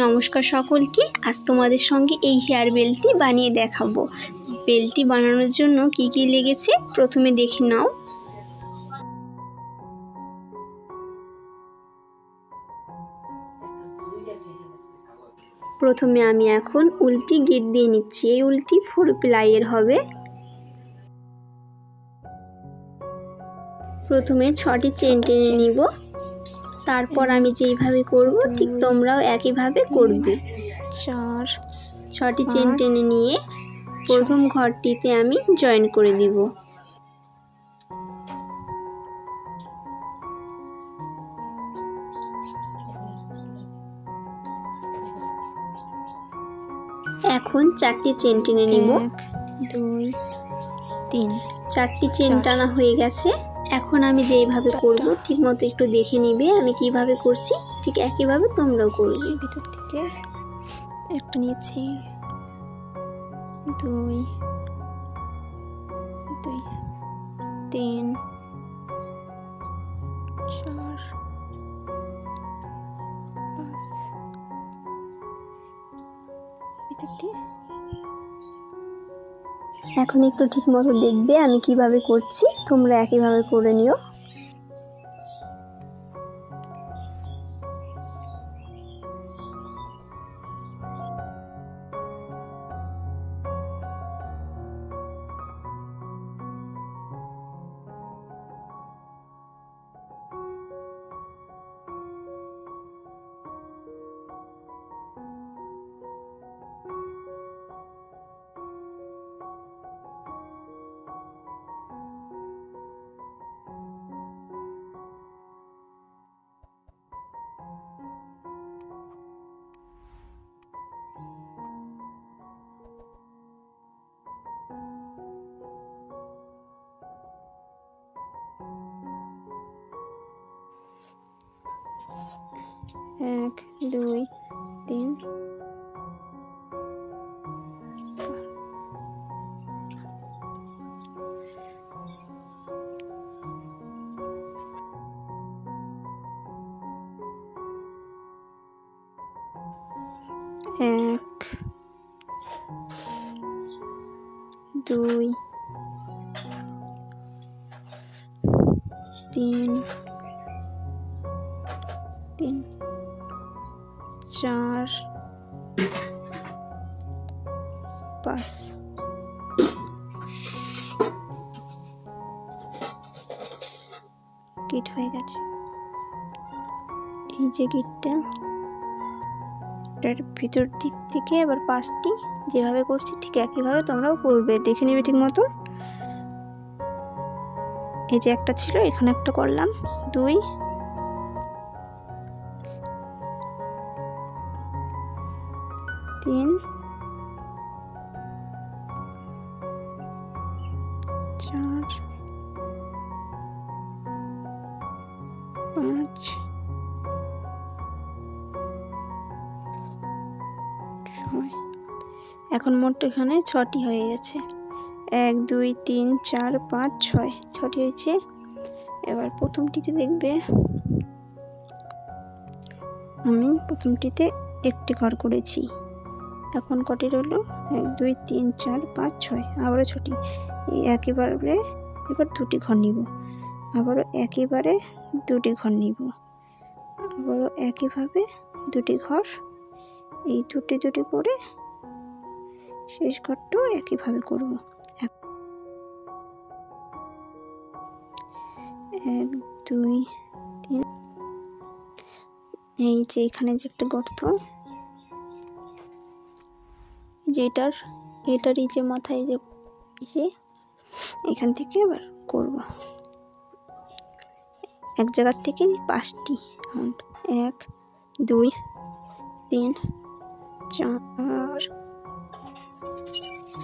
নমস্কার সকলকে, আজ তোমাদের সঙ্গে এই হেয়ার বেলটি বানিয়ে দেখাবো। বেলটি বানানোর জন্য কি কি লেগেছে প্রথমে দেখে নাও। প্রথমে আমি এখন উলটি গিট দিয়ে নিচ্ছি। এই উলটি 4 প্লাইয়ের হবে। প্রথমে 6টি চেন টেনে নিব। তারপর আমি যেইভাবে করব ঠিক তোমরাও একইভাবে করবে। 6টি চেন টেনে নিয়ে প্রথম ঘরটিতে আমি জয়েন করে দিব। এখন 4টি চেন টেনে নিব। 1 2 3 4টি চেন টানা হয়ে গেছে। এখন আমি যেইভাবে করব ঠিক মতো একটু দেখে নিবে আমি কিভাবে করছি, ঠিক একইভাবে তোমরাও করবে। ভিতর থেকে একটা নিয়েছি 2 2 3 4 5 ভিতর দিয়ে। এখন একটু ঠিক মতো দেখবে আমি কিভাবে করছি, তোমরা একইভাবে করে নিও। এক 2 3 1 2 3 4 5 গিট হয়ে গেছে। এই যে গিটটা, এটার ভিতর দিক থেকে আবার 5টি যেভাবে করছি ঠিক একইভাবে তোমরাও করবে, দেখে নিবে ঠিক মতো। এই যে একটা ছিল, এখানে একটা করলাম 2 3 4 5 6। এখন মোট এখানে 6টি হয়ে গেছে। 1 2 3 4 5 6 6টি হয়েছে। এবার প্রথমটিতে দেখবে আমি প্রথমটিতে একটি ঘর করেছি। এখন কটি রইল? 1 2 3 4 5 6, আবারও 6টি। এই একইবারে এবার 2টি ঘর নিব, আবারও একইবারে 2টি ঘর নিব, আবারও একইভাবে 2টি ঘর, এই 2টি করে শেষ ঘরটাও একইভাবে করব। 1 2 3। এই যে এখানে যে একটা গর্ত, যেটার এই যে মাথায় যে এখান থেকে এবার করব এক জায়গা থেকে 5টি। 1 2 3 4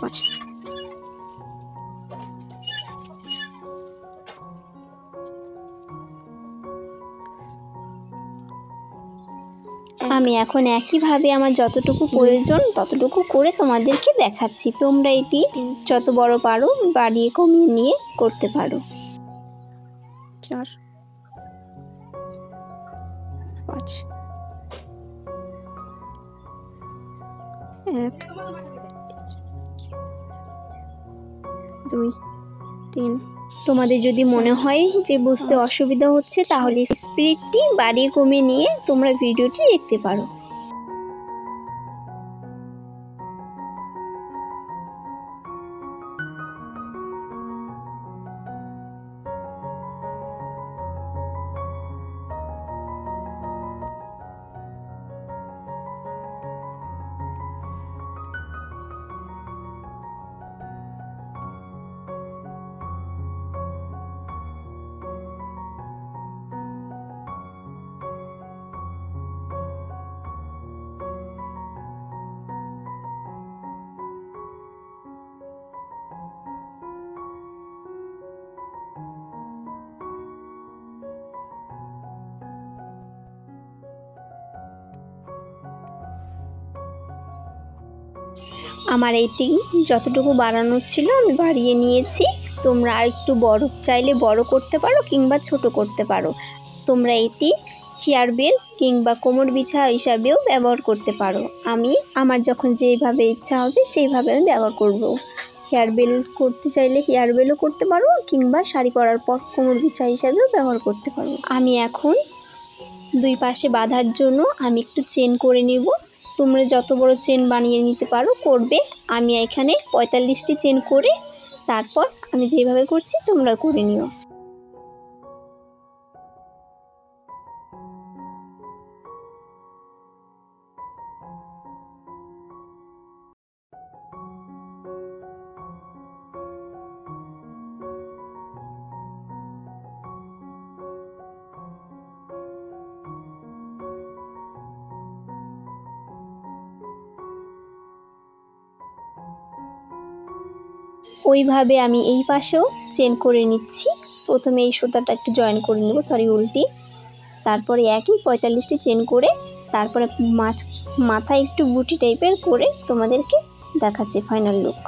5। আমি এখন একইভাবে আমার যতটুকু প্রয়োজন ততটুকু করে তোমাদেরকে দেখাচ্ছি। তোমরা এটি যত বড় পারো বাড়িয়ে কমিয়ে নিয়ে করতে পারো। 4 5 1 2 3। তোমাদের যদি মনে হয় যে বুঝতে অসুবিধা হচ্ছে তাহলে স্পিডটি বাড়িয়ে কমিয়ে নিয়ে তোমরা ভিডিওটি দেখতে পারো। আমার এটি যতটুকু বাড়ানোর ছিল আমি বাড়িয়ে নিয়েছি। তোমরা আর একটু বড় চাইলে বড় করতে পারো কিংবা ছোট করতে পারো। তোমরা এটি হেয়ার বেল কিংবা কোমর বিছা হিসাবেও ব্যবহার করতে পারো। আমি আমার যখন যেভাবে ইচ্ছা হবে সেইভাবে আমি ব্যবহার করব। হেয়ার বেল করতে চাইলে হেয়ার বেলও করতে পারো কিংবা শাড়ি পরার পর কোমর বিছা হিসাবেও ব্যবহার করতে পারো। আমি এখন দুই পাশে বাঁধার জন্য আমি একটু চেন করে নেব। তোমরা যত বড় চেন বানিয়ে নিতে পারো করবে। আমি এখানে 45টি চেন করে তারপর আমি যেভাবে করছি তোমরা করে নিও। ওইভাবে আমি এই পাশেও চেন করে নিচ্ছি। প্রথমে এই সুতাটা একটু জয়েন করে নেব, উল্টি। তারপরে একই 45টি চেন করে তারপরে মাথায় একটু বুটি টাইপের করে তোমাদেরকে দেখাচ্ছি ফাইনাল লুক।